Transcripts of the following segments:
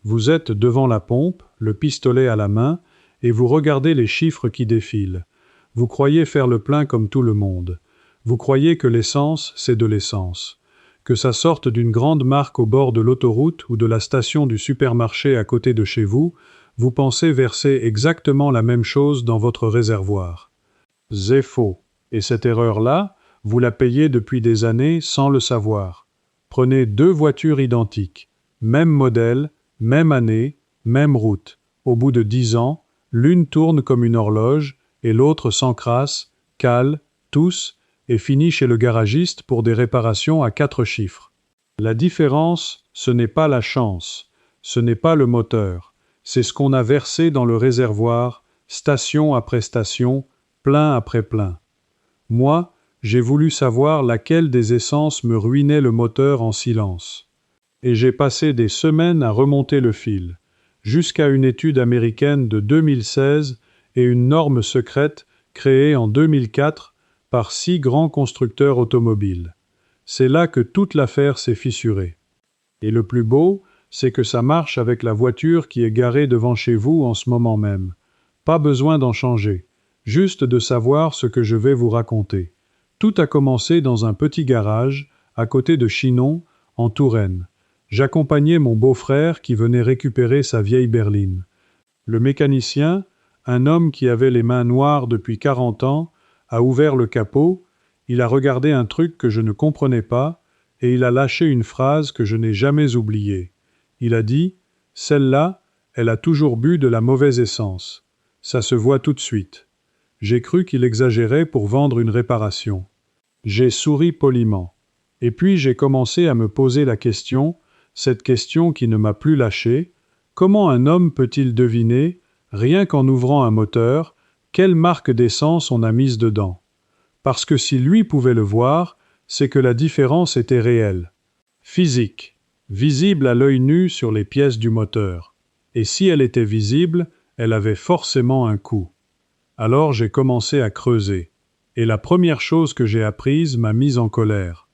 Vous êtes devant la pompe, le pistolet à la main, et vous regardez les chiffres qui défilent. Vous croyez faire le plein comme tout le monde. Vous croyez que l'essence, c'est de l'essence. Que ça sorte d'une grande marque au bord de l'autoroute ou de la station du supermarché à côté de chez vous, vous pensez verser exactement la même chose dans votre réservoir. C'est faux. Et cette erreur-là, vous la payez depuis des années sans le savoir. Prenez deux voitures identiques, même modèle, même année, même route. Au bout de 10 ans, l'une tourne comme une horloge et l'autre s'encrasse, cale, tousse et finit chez le garagiste pour des réparations à 4 chiffres. La différence, ce n'est pas la chance, ce n'est pas le moteur, c'est ce qu'on a versé dans le réservoir, station après station, plein après plein. Moi, j'ai voulu savoir laquelle des essences me ruinait le moteur en silence. Et j'ai passé des semaines à remonter le fil, jusqu'à une étude américaine de 2016 et une norme secrète créée en 2004 par 6 grands constructeurs automobiles. C'est là que toute l'affaire s'est fissurée. Et le plus beau, c'est que ça marche avec la voiture qui est garée devant chez vous en ce moment même. Pas besoin d'en changer, juste de savoir ce que je vais vous raconter. Tout a commencé dans un petit garage, à côté de Chinon, en Touraine. J'accompagnais mon beau-frère qui venait récupérer sa vieille berline. Le mécanicien, un homme qui avait les mains noires depuis 40 ans, a ouvert le capot, il a regardé un truc que je ne comprenais pas, et il a lâché une phrase que je n'ai jamais oubliée. Il a dit « Celle-là, elle a toujours bu de la mauvaise essence. Ça se voit tout de suite. » J'ai cru qu'il exagérait pour vendre une réparation. J'ai souri poliment. Et puis j'ai commencé à me poser la question, cette question qui ne m'a plus lâché, comment un homme peut-il deviner, rien qu'en ouvrant un moteur, quelle marque d'essence on a mise dedans? Parce que si lui pouvait le voir, c'est que la différence était réelle. Physique, visible à l'œil nu sur les pièces du moteur. Et si elle était visible, elle avait forcément un coût. Alors j'ai commencé à creuser. Et la première chose que j'ai apprise m'a mise en colère.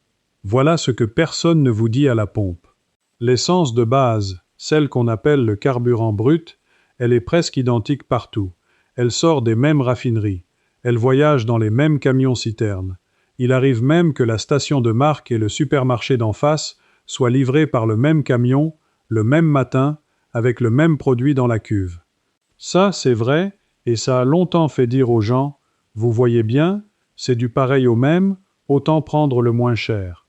Voilà ce que personne ne vous dit à la pompe. L'essence de base, celle qu'on appelle le carburant brut, elle est presque identique partout. Elle sort des mêmes raffineries. Elle voyage dans les mêmes camions-citernes. Il arrive même que la station de marque et le supermarché d'en face soient livrés par le même camion, le même matin, avec le même produit dans la cuve. Ça, c'est vrai, et ça a longtemps fait dire aux gens « Vous voyez bien, c'est du pareil au même, autant prendre le moins cher. »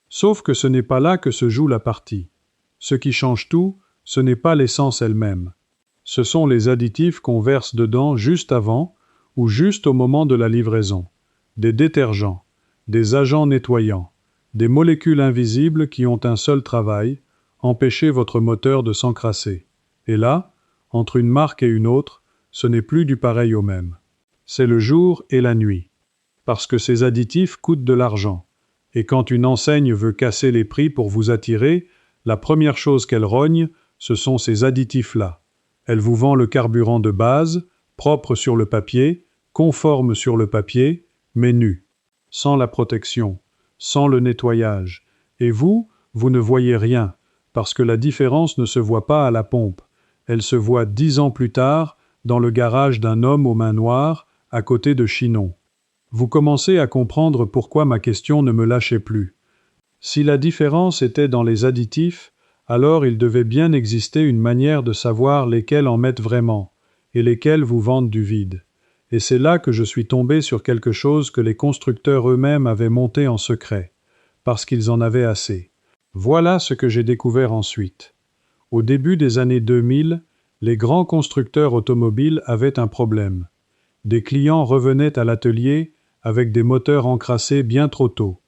Sauf que ce n'est pas là que se joue la partie. Ce qui change tout, ce n'est pas l'essence elle-même. Ce sont les additifs qu'on verse dedans juste avant ou juste au moment de la livraison. Des détergents, des agents nettoyants, des molécules invisibles qui ont un seul travail, empêcher votre moteur de s'encrasser. Et là, entre une marque et une autre, ce n'est plus du pareil au même. C'est le jour et la nuit. Parce que ces additifs coûtent de l'argent. Et quand une enseigne veut casser les prix pour vous attirer, la première chose qu'elle rogne, ce sont ces additifs-là. Elle vous vend le carburant de base, propre sur le papier, conforme sur le papier, mais nu, sans la protection, sans le nettoyage. Et vous ne voyez rien, parce que la différence ne se voit pas à la pompe. Elle se voit 10 ans plus tard, dans le garage d'un homme aux mains noires, à côté de Chinon. Vous commencez à comprendre pourquoi ma question ne me lâchait plus. Si la différence était dans les additifs, alors il devait bien exister une manière de savoir lesquels en mettent vraiment, et lesquels vous vendent du vide. Et c'est là que je suis tombé sur quelque chose que les constructeurs eux-mêmes avaient monté en secret, parce qu'ils en avaient assez. Voilà ce que j'ai découvert ensuite. Au début des années 2000, les grands constructeurs automobiles avaient un problème. Des clients revenaient à l'atelier avec des moteurs encrassés bien trop tôt,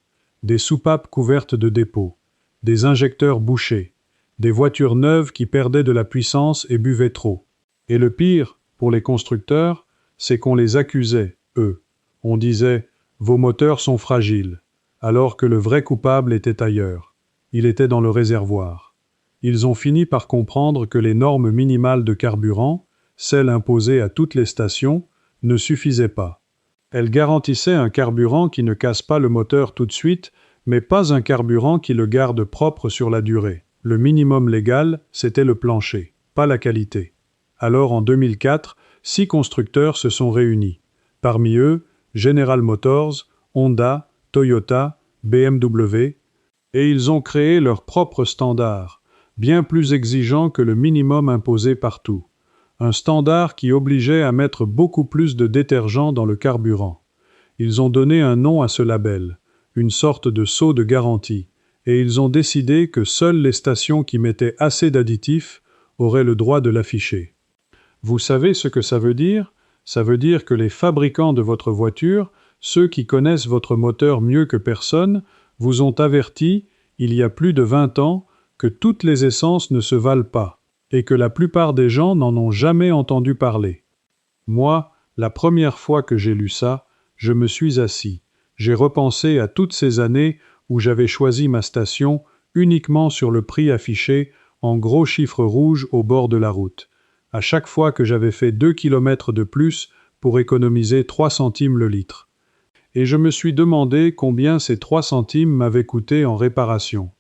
des soupapes couvertes de dépôts, des injecteurs bouchés, des voitures neuves qui perdaient de la puissance et buvaient trop. Et le pire, pour les constructeurs, c'est qu'on les accusait, eux. On disait « Vos moteurs sont fragiles », alors que le vrai coupable était ailleurs. Il était dans le réservoir. Ils ont fini par comprendre que les normes minimales de carburant, celles imposées à toutes les stations, ne suffisaient pas. Elles garantissaient un carburant qui ne casse pas le moteur tout de suite, mais pas un carburant qui le garde propre sur la durée. Le minimum légal, c'était le plancher, pas la qualité. Alors en 2004, 6 constructeurs se sont réunis. Parmi eux, General Motors, Honda, Toyota, BMW, et ils ont créé leur propre standard, bien plus exigeant que le minimum imposé partout. Un standard qui obligeait à mettre beaucoup plus de détergent dans le carburant. Ils ont donné un nom à ce label, une sorte de sceau de garantie, et ils ont décidé que seules les stations qui mettaient assez d'additifs auraient le droit de l'afficher. Vous savez ce que ça veut dire? Ça veut dire que les fabricants de votre voiture, ceux qui connaissent votre moteur mieux que personne, vous ont averti, il y a plus de 20 ans, que toutes les essences ne se valent pas, et que la plupart des gens n'en ont jamais entendu parler. Moi, la première fois que j'ai lu ça, je me suis assis. J'ai repensé à toutes ces années où j'avais choisi ma station uniquement sur le prix affiché en gros chiffres rouges au bord de la route. À chaque fois que j'avais fait 2 kilomètres de plus pour économiser 3 centimes le litre. Et je me suis demandé combien ces 3 centimes m'avaient coûté en réparation.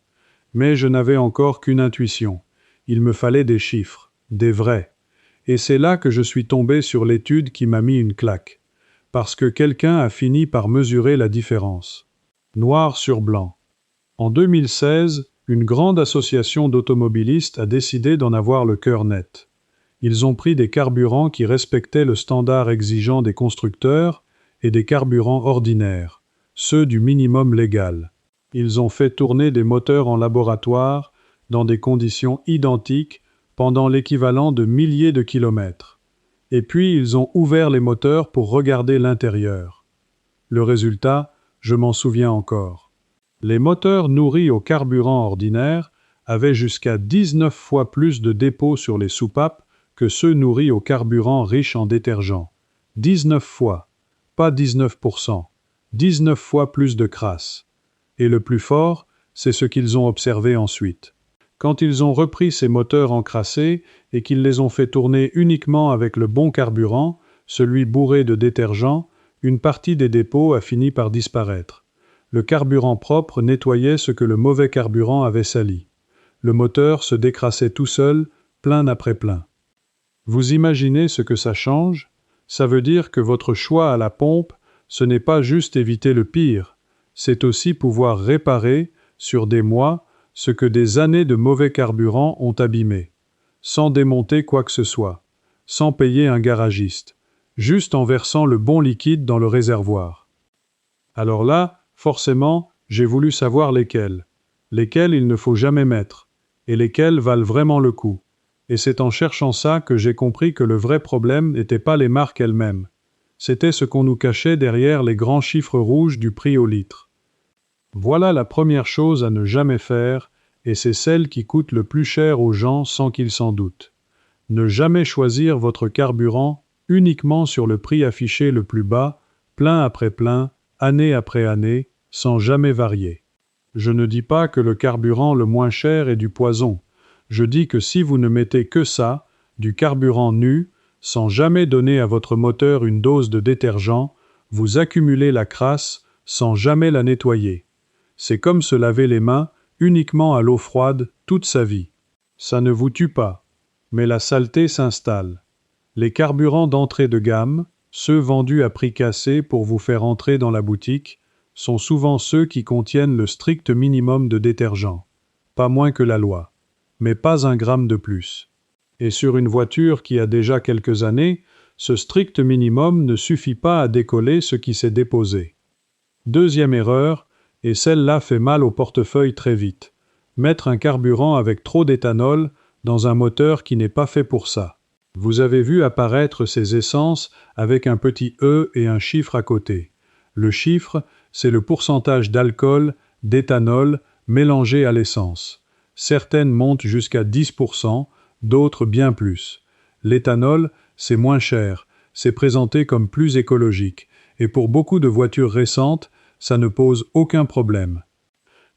Mais je n'avais encore qu'une intuition. Il me fallait des chiffres, des vrais. Et c'est là que je suis tombé sur l'étude qui m'a mis une claque. Parce que quelqu'un a fini par mesurer la différence. Noir sur blanc. En 2016, une grande association d'automobilistes a décidé d'en avoir le cœur net. Ils ont pris des carburants qui respectaient le standard exigeant des constructeurs et des carburants ordinaires, ceux du minimum légal. Ils ont fait tourner des moteurs en laboratoire dans des conditions identiques pendant l'équivalent de milliers de kilomètres. Et puis ils ont ouvert les moteurs pour regarder l'intérieur. Le résultat, je m'en souviens encore. Les moteurs nourris au carburant ordinaire avaient jusqu'à 19 fois plus de dépôts sur les soupapes que ceux nourris au carburant riche en détergent. 19 fois, pas 19%, 19 fois plus de crasse. Et le plus fort, c'est ce qu'ils ont observé ensuite. Quand ils ont repris ces moteurs encrassés et qu'ils les ont fait tourner uniquement avec le bon carburant, celui bourré de détergent, une partie des dépôts a fini par disparaître. Le carburant propre nettoyait ce que le mauvais carburant avait sali. Le moteur se décrassait tout seul, plein après plein. Vous imaginez ce que ça change? Ça veut dire que votre choix à la pompe, ce n'est pas juste éviter le pire, c'est aussi pouvoir réparer, sur des mois, ce que des années de mauvais carburant ont abîmé, sans démonter quoi que ce soit, sans payer un garagiste, juste en versant le bon liquide dans le réservoir. Alors là, forcément, j'ai voulu savoir lesquels il ne faut jamais mettre, et lesquels valent vraiment le coup. Et c'est en cherchant ça que j'ai compris que le vrai problème n'était pas les marques elles-mêmes. C'était ce qu'on nous cachait derrière les grands chiffres rouges du prix au litre. Voilà la première chose à ne jamais faire, et c'est celle qui coûte le plus cher aux gens sans qu'ils s'en doutent. Ne jamais choisir votre carburant uniquement sur le prix affiché le plus bas, plein après plein, année après année, sans jamais varier. Je ne dis pas que le carburant le moins cher est du poison. Je dis que si vous ne mettez que ça, du carburant nu, sans jamais donner à votre moteur une dose de détergent, vous accumulez la crasse sans jamais la nettoyer. C'est comme se laver les mains uniquement à l'eau froide toute sa vie. Ça ne vous tue pas, mais la saleté s'installe. Les carburants d'entrée de gamme, ceux vendus à prix cassé pour vous faire entrer dans la boutique, sont souvent ceux qui contiennent le strict minimum de détergent, pas moins que la loi, mais pas un gramme de plus. Et sur une voiture qui a déjà quelques années, ce strict minimum ne suffit pas à décoller ce qui s'est déposé. Deuxième erreur, et celle-là fait mal au portefeuille très vite, mettre un carburant avec trop d'éthanol dans un moteur qui n'est pas fait pour ça. Vous avez vu apparaître ces essences avec un petit E et un chiffre à côté. Le chiffre, c'est le pourcentage d'alcool, d'éthanol, mélangé à l'essence. Certaines montent jusqu'à 10%, d'autres bien plus. L'éthanol, c'est moins cher, c'est présenté comme plus écologique, et pour beaucoup de voitures récentes, ça ne pose aucun problème.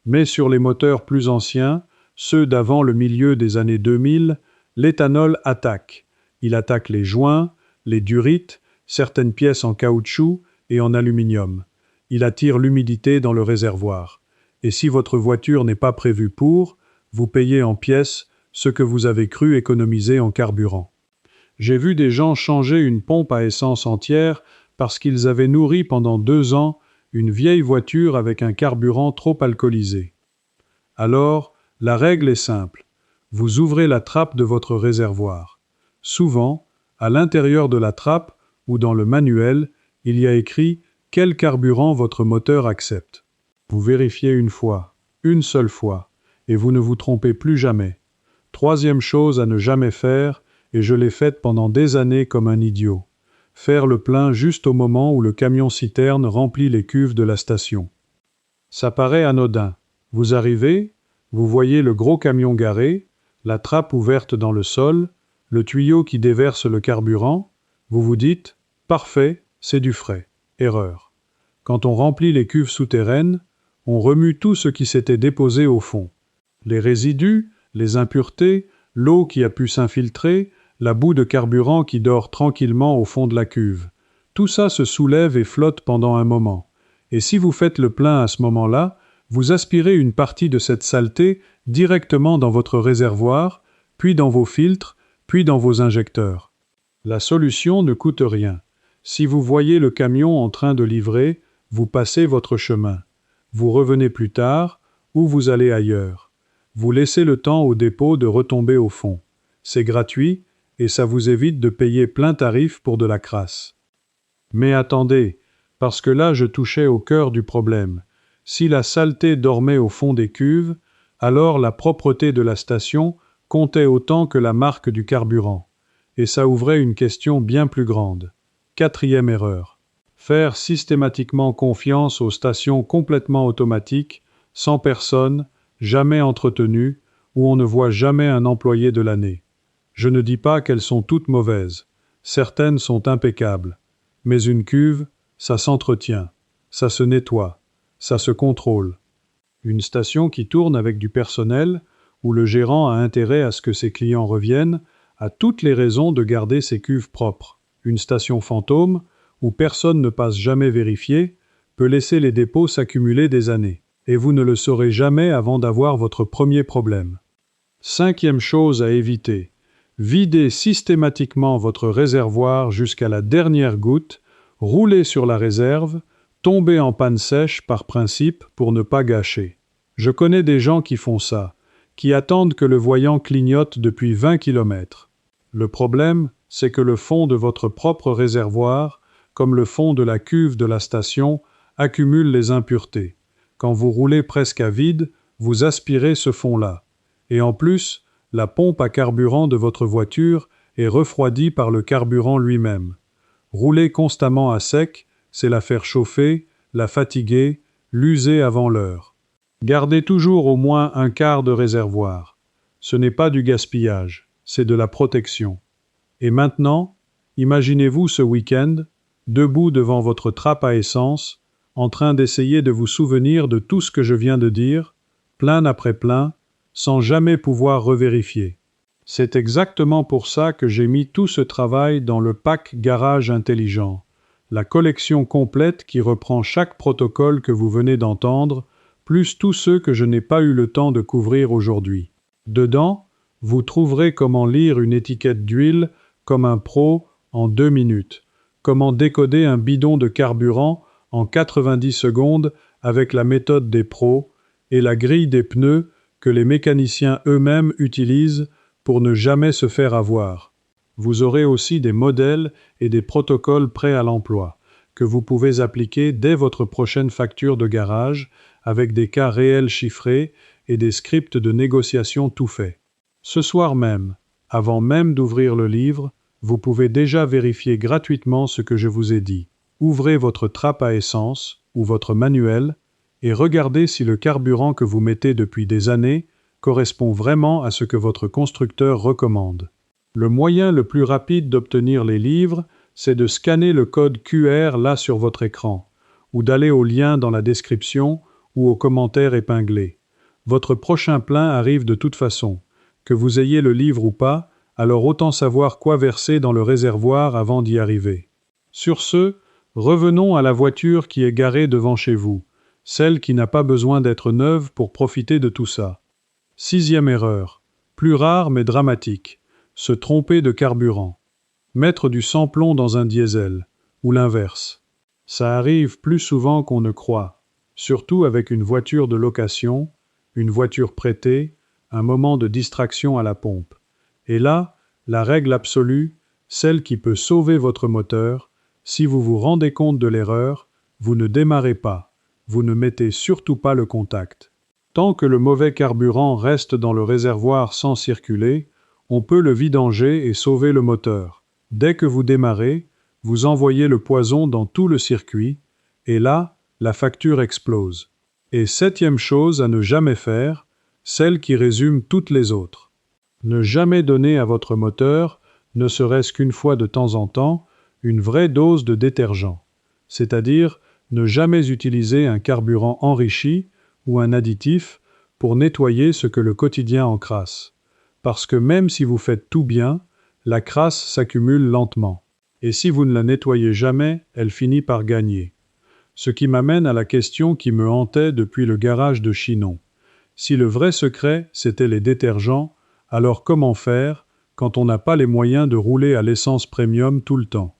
Mais sur les moteurs plus anciens, ceux d'avant le milieu des années 2000, l'éthanol attaque. Il attaque les joints, les durites, certaines pièces en caoutchouc et en aluminium. Il attire l'humidité dans le réservoir. Et si votre voiture n'est pas prévue pour, vous payez en pièces ce que vous avez cru économiser en carburant. J'ai vu des gens changer une pompe à essence entière parce qu'ils avaient nourri pendant 2 ans une vieille voiture avec un carburant trop alcoolisé. Alors, la règle est simple. Vous ouvrez la trappe de votre réservoir. Souvent, à l'intérieur de la trappe ou dans le manuel, il y a écrit quel carburant votre moteur accepte. Vous vérifiez une seule fois, et vous ne vous trompez plus jamais. Troisième chose à ne jamais faire, et je l'ai faite pendant des années comme un idiot. Faire le plein juste au moment où le camion-citerne remplit les cuves de la station. Ça paraît anodin. Vous arrivez, vous voyez le gros camion garé, la trappe ouverte dans le sol, le tuyau qui déverse le carburant, vous vous dites « Parfait, c'est du frais ». Erreur. Quand on remplit les cuves souterraines, on remue tout ce qui s'était déposé au fond. Les résidus, les impuretés, l'eau qui a pu s'infiltrer, la boue de carburant qui dort tranquillement au fond de la cuve. Tout ça se soulève et flotte pendant un moment. Et si vous faites le plein à ce moment-là, vous aspirez une partie de cette saleté directement dans votre réservoir, puis dans vos filtres, puis dans vos injecteurs. La solution ne coûte rien. Si vous voyez le camion en train de livrer, vous passez votre chemin. Vous revenez plus tard, ou vous allez ailleurs. Vous laissez le temps au dépôt de retomber au fond. C'est gratuit, et ça vous évite de payer plein tarif pour de la crasse. Mais attendez, parce que là je touchais au cœur du problème. Si la saleté dormait au fond des cuves, alors la propreté de la station comptait autant que la marque du carburant. Et ça ouvrait une question bien plus grande. 4e erreur. Faire systématiquement confiance aux stations complètement automatiques, sans personne, jamais entretenues, où on ne voit jamais un employé de l'année. Je ne dis pas qu'elles sont toutes mauvaises. Certaines sont impeccables. Mais une cuve, ça s'entretient, ça se nettoie, ça se contrôle. Une station qui tourne avec du personnel, où le gérant a intérêt à ce que ses clients reviennent, a toutes les raisons de garder ses cuves propres. Une station fantôme, où personne ne passe jamais vérifier, peut laisser les dépôts s'accumuler des années. Et vous ne le saurez jamais avant d'avoir votre premier problème. 5e chose à éviter. Videz systématiquement votre réservoir jusqu'à la dernière goutte, roulez sur la réserve, tombez en panne sèche par principe pour ne pas gâcher. Je connais des gens qui font ça, qui attendent que le voyant clignote depuis 20 km. Le problème, c'est que le fond de votre propre réservoir, comme le fond de la cuve de la station, accumule les impuretés. Quand vous roulez presque à vide, vous aspirez ce fond-là. Et en plus, la pompe à carburant de votre voiture est refroidie par le carburant lui-même. Rouler constamment à sec, c'est la faire chauffer, la fatiguer, l'user avant l'heure. Gardez toujours au moins un quart de réservoir. Ce n'est pas du gaspillage, c'est de la protection. Et maintenant, imaginez-vous ce week-end, debout devant votre trappe à essence, en train d'essayer de vous souvenir de tout ce que je viens de dire, plein après plein, sans jamais pouvoir revérifier. C'est exactement pour ça que j'ai mis tout ce travail dans le pack Garage Intelligent, la collection complète qui reprend chaque protocole que vous venez d'entendre, plus tous ceux que je n'ai pas eu le temps de couvrir aujourd'hui. Dedans, vous trouverez comment lire une étiquette d'huile comme un pro en 2 minutes, comment décoder un bidon de carburant en 90 secondes avec la méthode des pros et la grille des pneus que les mécaniciens eux-mêmes utilisent pour ne jamais se faire avoir. Vous aurez aussi des modèles et des protocoles prêts à l'emploi, que vous pouvez appliquer dès votre prochaine facture de garage, avec des cas réels chiffrés et des scripts de négociation tout faits. Ce soir même, avant même d'ouvrir le livre, vous pouvez déjà vérifier gratuitement ce que je vous ai dit. Ouvrez votre trappe à essence ou votre manuel et regardez si le carburant que vous mettez depuis des années correspond vraiment à ce que votre constructeur recommande. Le moyen le plus rapide d'obtenir les livres, c'est de scanner le code QR là sur votre écran, ou d'aller au lien dans la description ou aux commentaires épinglés. Votre prochain plein arrive de toute façon. Que vous ayez le livre ou pas, alors autant savoir quoi verser dans le réservoir avant d'y arriver. Sur ce, revenons à la voiture qui est garée devant chez vous, celle qui n'a pas besoin d'être neuve pour profiter de tout ça. 6e erreur, plus rare mais dramatique, se tromper de carburant. Mettre du sans-plomb dans un diesel, ou l'inverse. Ça arrive plus souvent qu'on ne croit, surtout avec une voiture de location, une voiture prêtée, un moment de distraction à la pompe. Et là, la règle absolue, celle qui peut sauver votre moteur, si vous vous rendez compte de l'erreur, vous ne démarrez pas, vous ne mettez surtout pas le contact. Tant que le mauvais carburant reste dans le réservoir sans circuler, on peut le vidanger et sauver le moteur. Dès que vous démarrez, vous envoyez le poison dans tout le circuit, et là, la facture explose. Et 7e chose à ne jamais faire, celle qui résume toutes les autres. Ne jamais donner à votre moteur, ne serait-ce qu'une fois de temps en temps, une vraie dose de détergent. C'est-à-dire ne jamais utiliser un carburant enrichi ou un additif pour nettoyer ce que le quotidien encrasse. Parce que même si vous faites tout bien, la crasse s'accumule lentement. Et si vous ne la nettoyez jamais, elle finit par gagner. Ce qui m'amène à la question qui me hantait depuis le garage de Chinon. Si le vrai secret, c'était les détergents, alors comment faire quand on n'a pas les moyens de rouler à l'essence premium tout le temps?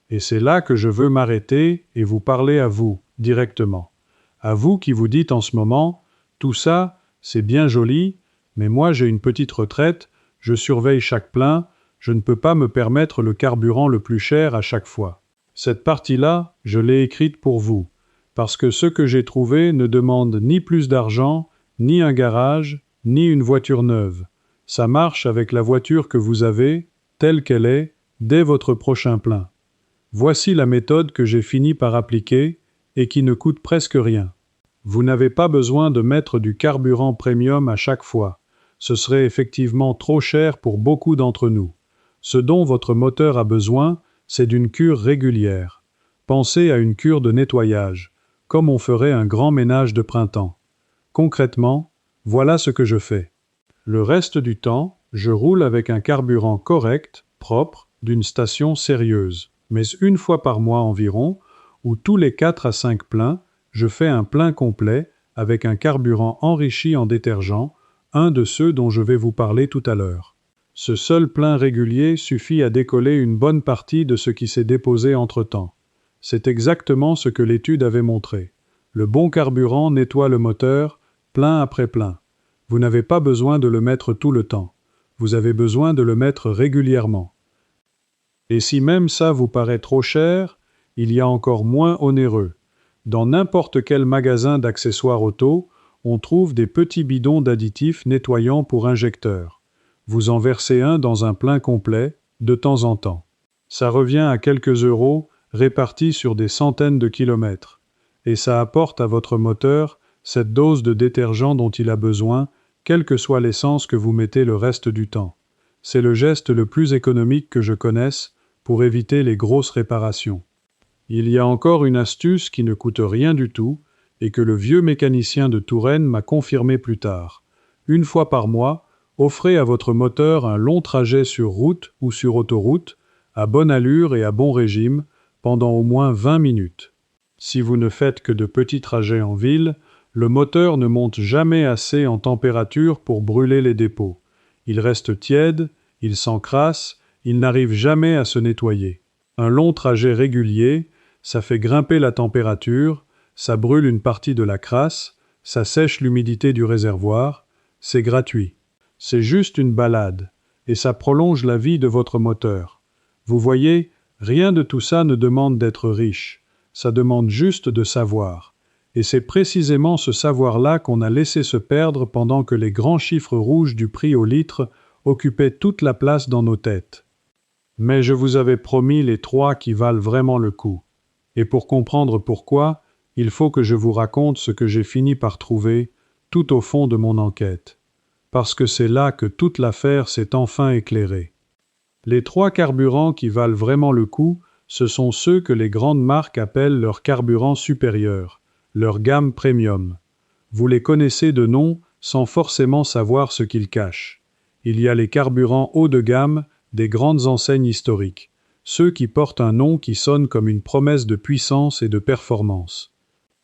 Et c'est là que je veux m'arrêter et vous parler à vous, directement. À vous qui vous dites en ce moment, tout ça, c'est bien joli, mais moi j'ai une petite retraite, je surveille chaque plein, je ne peux pas me permettre le carburant le plus cher à chaque fois. Cette partie-là, je l'ai écrite pour vous, parce que ce que j'ai trouvé ne demande ni plus d'argent, ni un garage, ni une voiture neuve. Ça marche avec la voiture que vous avez, telle qu'elle est, dès votre prochain plein. Voici la méthode que j'ai fini par appliquer et qui ne coûte presque rien. Vous n'avez pas besoin de mettre du carburant premium à chaque fois. Ce serait effectivement trop cher pour beaucoup d'entre nous. Ce dont votre moteur a besoin, c'est d'une cure régulière. Pensez à une cure de nettoyage, comme on ferait un grand ménage de printemps. Concrètement, voilà ce que je fais. Le reste du temps, je roule avec un carburant correct, propre, d'une station sérieuse. Mais une fois par mois environ, ou tous les 4 à 5 pleins, je fais un plein complet avec un carburant enrichi en détergent, un de ceux dont je vais vous parler tout à l'heure. Ce seul plein régulier suffit à décoller une bonne partie de ce qui s'est déposé entre-temps. C'est exactement ce que l'étude avait montré. Le bon carburant nettoie le moteur, plein après plein. Vous n'avez pas besoin de le mettre tout le temps. Vous avez besoin de le mettre régulièrement. Et si même ça vous paraît trop cher, il y a encore moins onéreux. Dans n'importe quel magasin d'accessoires auto, on trouve des petits bidons d'additifs nettoyants pour injecteurs. Vous en versez un dans un plein complet, de temps en temps. Ça revient à quelques euros, répartis sur des centaines de kilomètres. Et ça apporte à votre moteur cette dose de détergent dont il a besoin, quelle que soit l'essence que vous mettez le reste du temps. C'est le geste le plus économique que je connaisse pour éviter les grosses réparations. Il y a encore une astuce qui ne coûte rien du tout et que le vieux mécanicien de Touraine m'a confirmé plus tard. Une fois par mois, offrez à votre moteur un long trajet sur route ou sur autoroute, à bonne allure et à bon régime, pendant au moins 20 minutes. Si vous ne faites que de petits trajets en ville, le moteur ne monte jamais assez en température pour brûler les dépôts. Il reste tiède, il s'encrasse, il n'arrive jamais à se nettoyer. Un long trajet régulier, ça fait grimper la température, ça brûle une partie de la crasse, ça sèche l'humidité du réservoir, c'est gratuit. C'est juste une balade, et ça prolonge la vie de votre moteur. Vous voyez, rien de tout ça ne demande d'être riche, ça demande juste de savoir. Et c'est précisément ce savoir-là qu'on a laissé se perdre pendant que les grands chiffres rouges du prix au litre occupaient toute la place dans nos têtes. Mais je vous avais promis les 3 qui valent vraiment le coup. Et pour comprendre pourquoi, il faut que je vous raconte ce que j'ai fini par trouver tout au fond de mon enquête. Parce que c'est là que toute l'affaire s'est enfin éclairée. Les 3 carburants qui valent vraiment le coup, ce sont ceux que les grandes marques appellent leurs carburants supérieurs, leur gamme premium. Vous les connaissez de nom sans forcément savoir ce qu'ils cachent. Il y a les carburants haut de gamme des grandes enseignes historiques, ceux qui portent un nom qui sonne comme une promesse de puissance et de performance.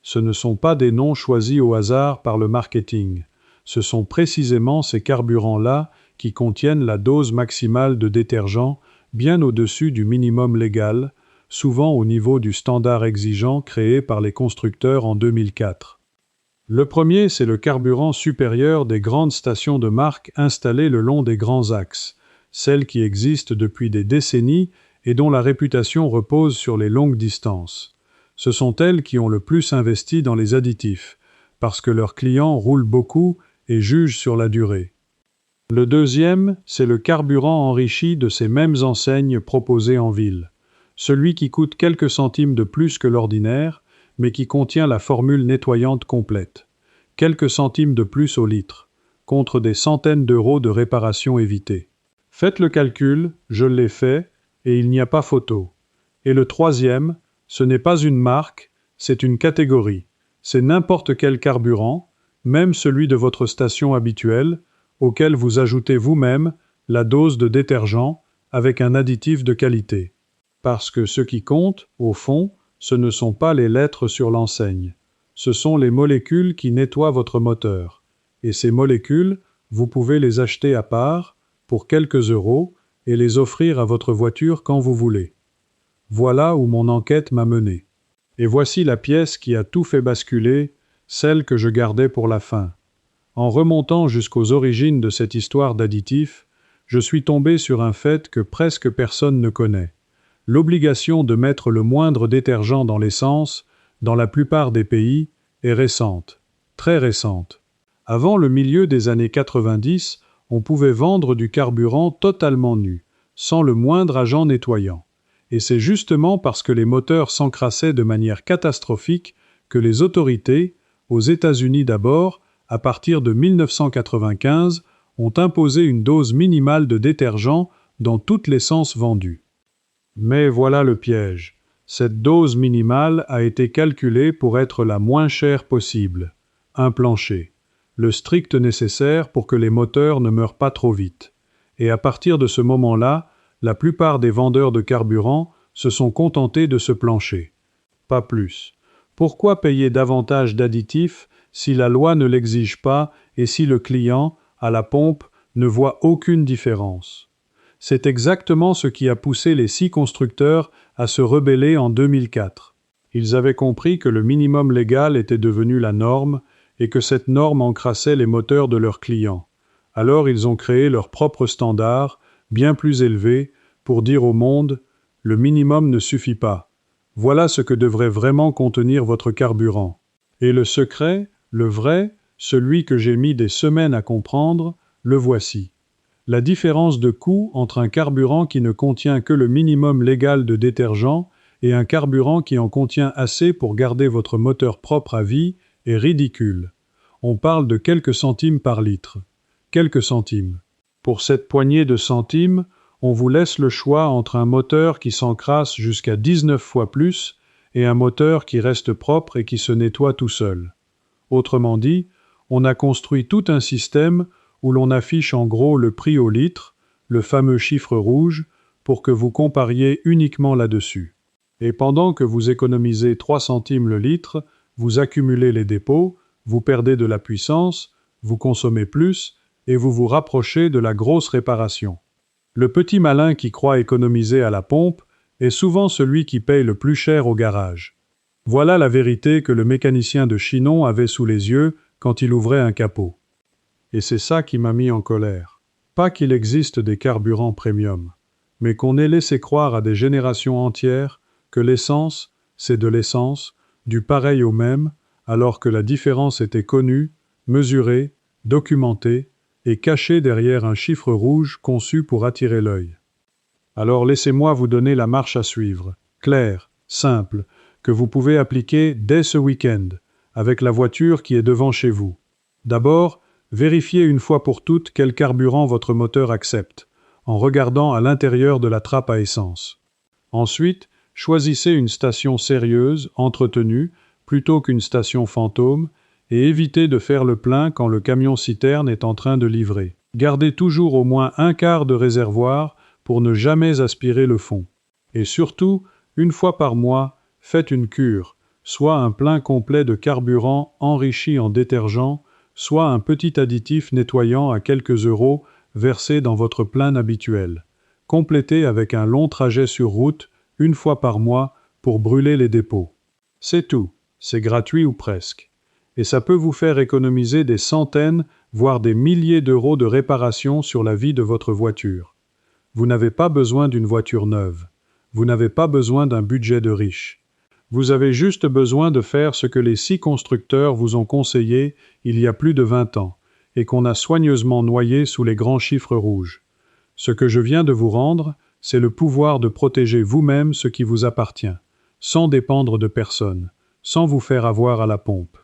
Ce ne sont pas des noms choisis au hasard par le marketing. ce sont précisément ces carburants-là qui contiennent la dose maximale de détergent bien au-dessus du minimum légal, souvent au niveau du standard exigeant créé par les constructeurs en 2004. Le premier, c'est le carburant supérieur des grandes stations de marque installées le long des grands axes, celles qui existent depuis des décennies et dont la réputation repose sur les longues distances. Ce sont elles qui ont le plus investi dans les additifs, parce que leurs clients roulent beaucoup et jugent sur la durée. Le deuxième, c'est le carburant enrichi de ces mêmes enseignes proposées en ville, celui qui coûte quelques centimes de plus que l'ordinaire, mais qui contient la formule nettoyante complète. Quelques centimes de plus au litre, contre des centaines d'euros de réparation évitée. Faites le calcul, je l'ai fait, et il n'y a pas photo. Et le troisième, ce n'est pas une marque, c'est une catégorie. C'est n'importe quel carburant, même celui de votre station habituelle, auquel vous ajoutez vous-même la dose de détergent avec un additif de qualité. Parce que ce qui compte, au fond, ce ne sont pas les lettres sur l'enseigne. Ce sont les molécules qui nettoient votre moteur. Et ces molécules, vous pouvez les acheter à part, pour quelques euros, et les offrir à votre voiture quand vous voulez. Voilà où mon enquête m'a mené. Et voici la pièce qui a tout fait basculer, celle que je gardais pour la fin. En remontant jusqu'aux origines de cette histoire d'additifs, je suis tombé sur un fait que presque personne ne connaît. L'obligation de mettre le moindre détergent dans l'essence, dans la plupart des pays, est récente, très récente. Avant le milieu des années 90, on pouvait vendre du carburant totalement nu, sans le moindre agent nettoyant. Et c'est justement parce que les moteurs s'encrassaient de manière catastrophique que les autorités, aux États-Unis d'abord, à partir de 1995, ont imposé une dose minimale de détergent dans toute l'essence vendue. Mais voilà le piège. Cette dose minimale a été calculée pour être la moins chère possible. Un plancher. Le strict nécessaire pour que les moteurs ne meurent pas trop vite. Et à partir de ce moment-là, la plupart des vendeurs de carburant se sont contentés de ce plancher. Pas plus. Pourquoi payer davantage d'additifs si la loi ne l'exige pas et si le client, à la pompe, ne voit aucune différence? C'est exactement ce qui a poussé les 6 constructeurs à se rebeller en 2004. Ils avaient compris que le minimum légal était devenu la norme et que cette norme encrassait les moteurs de leurs clients. Alors ils ont créé leur propre standard, bien plus élevé, pour dire au monde « le minimum ne suffit pas. Voilà ce que devrait vraiment contenir votre carburant. » Et le secret, le vrai, celui que j'ai mis des semaines à comprendre, le voici. La différence de coût entre un carburant qui ne contient que le minimum légal de détergent et un carburant qui en contient assez pour garder votre moteur propre à vie est ridicule. On parle de quelques centimes par litre. Quelques centimes. Pour cette poignée de centimes, on vous laisse le choix entre un moteur qui s'encrasse jusqu'à 19 fois plus et un moteur qui reste propre et qui se nettoie tout seul. Autrement dit, on a construit tout un système où l'on affiche en gros le prix au litre, le fameux chiffre rouge, pour que vous compariez uniquement là-dessus. Et pendant que vous économisez 3 centimes le litre, vous accumulez les dépôts, vous perdez de la puissance, vous consommez plus, et vous vous rapprochez de la grosse réparation. Le petit malin qui croit économiser à la pompe est souvent celui qui paye le plus cher au garage. Voilà la vérité que le mécanicien de Chinon avait sous les yeux quand il ouvrait un capot. Et c'est ça qui m'a mis en colère. Pas qu'il existe des carburants premium, mais qu'on ait laissé croire à des générations entières que l'essence, c'est de l'essence, du pareil au même, alors que la différence était connue, mesurée, documentée et cachée derrière un chiffre rouge conçu pour attirer l'œil. Alors laissez-moi vous donner la marche à suivre, claire, simple, que vous pouvez appliquer dès ce week-end, avec la voiture qui est devant chez vous. D'abord, vérifiez une fois pour toutes quel carburant votre moteur accepte, en regardant à l'intérieur de la trappe à essence. Ensuite, choisissez une station sérieuse, entretenue, plutôt qu'une station fantôme, et évitez de faire le plein quand le camion-citerne est en train de livrer. Gardez toujours au moins un quart de réservoir pour ne jamais aspirer le fond. Et surtout, une fois par mois, faites une cure, soit un plein complet de carburant enrichi en détergent, soit un petit additif nettoyant à quelques euros versé dans votre plein habituel. Complétez avec un long trajet sur route, une fois par mois, pour brûler les dépôts. C'est tout, c'est gratuit ou presque. Et ça peut vous faire économiser des centaines, voire des milliers d'euros de réparation sur la vie de votre voiture. Vous n'avez pas besoin d'une voiture neuve. Vous n'avez pas besoin d'un budget de riche. Vous avez juste besoin de faire ce que les 6 constructeurs vous ont conseillé il y a plus de 20 ans, et qu'on a soigneusement noyé sous les grands chiffres rouges. Ce que je viens de vous rendre, c'est le pouvoir de protéger vous-même ce qui vous appartient, sans dépendre de personne, sans vous faire avoir à la pompe.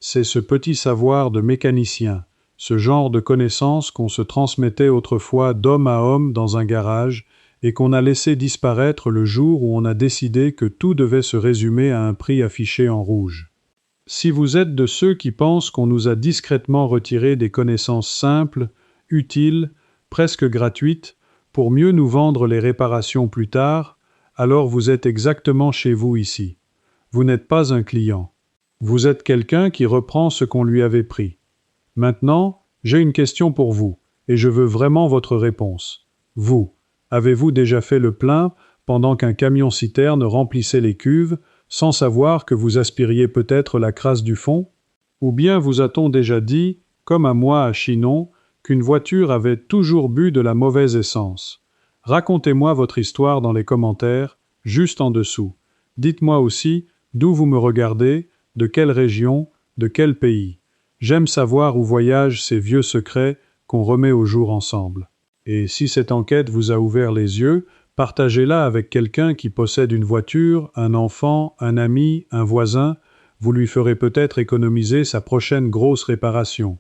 C'est ce petit savoir de mécanicien, ce genre de connaissances qu'on se transmettait autrefois d'homme à homme dans un garage et qu'on a laissé disparaître le jour où on a décidé que tout devait se résumer à un prix affiché en rouge. Si vous êtes de ceux qui pensent qu'on nous a discrètement retiré des connaissances simples, utiles, presque gratuites, pour mieux nous vendre les réparations plus tard, alors vous êtes exactement chez vous ici. Vous n'êtes pas un client. Vous êtes quelqu'un qui reprend ce qu'on lui avait pris. Maintenant, j'ai une question pour vous, et je veux vraiment votre réponse. Vous, avez-vous déjà fait le plein pendant qu'un camion-citerne remplissait les cuves, sans savoir que vous aspiriez peut-être la crasse du fond? Ou bien vous a-t-on déjà dit, comme à moi à Chinon, qu'une voiture avait toujours bu de la mauvaise essence? Racontez-moi votre histoire dans les commentaires, juste en dessous. Dites-moi aussi d'où vous me regardez, de quelle région, de quel pays. J'aime savoir où voyagent ces vieux secrets qu'on remet au jour ensemble. Et si cette enquête vous a ouvert les yeux, partagez-la avec quelqu'un qui possède une voiture, un enfant, un ami, un voisin. Vous lui ferez peut-être économiser sa prochaine grosse réparation.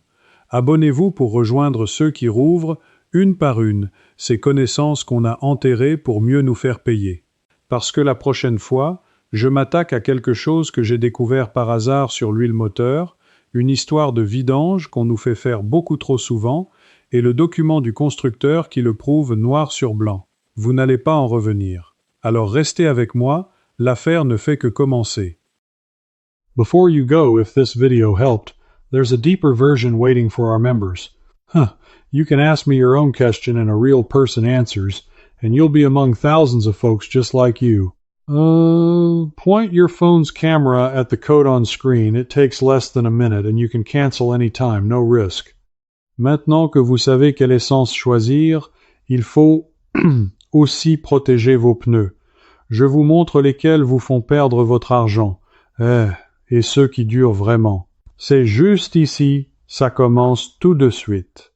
Abonnez-vous pour rejoindre ceux qui rouvrent, une par une, ces connaissances qu'on a enterrées pour mieux nous faire payer. Parce que la prochaine fois, je m'attaque à quelque chose que j'ai découvert par hasard sur l'huile moteur, une histoire de vidange qu'on nous fait faire beaucoup trop souvent, et le document du constructeur qui le prouve noir sur blanc. Vous n'allez pas en revenir. Alors restez avec moi, l'affaire ne fait que commencer. Before you go, if this video helped, there's a deeper version waiting for our members. You can ask me your own question and a real person answers, and you'll be among thousands of folks just like you. Point your phone's camera at the code on screen. It takes less than a minute and you can cancel any time, no risk. Maintenant que vous savez quelle essence choisir, il faut aussi protéger vos pneus. Je vous montre lesquels vous font perdre votre argent. Et ceux qui durent vraiment. C'est juste ici, ça commence tout de suite.